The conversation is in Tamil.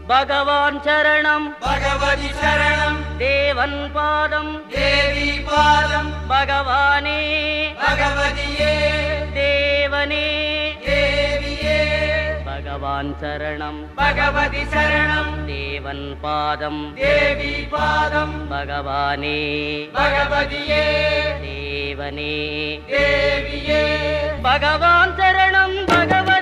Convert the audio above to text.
பகவான் சரணம் பகவதி சரணம் தேவன் பாதம் தேவி பாதம் பகவானே பகவதியே தேவனே தேவியே பகவான் சரணம் பகவதி சரணம் தேவன் பாதம் தேவி பாதம் பகவானே பகவதியே தேவனே தேவியே பகவான் சரணம் பகவதி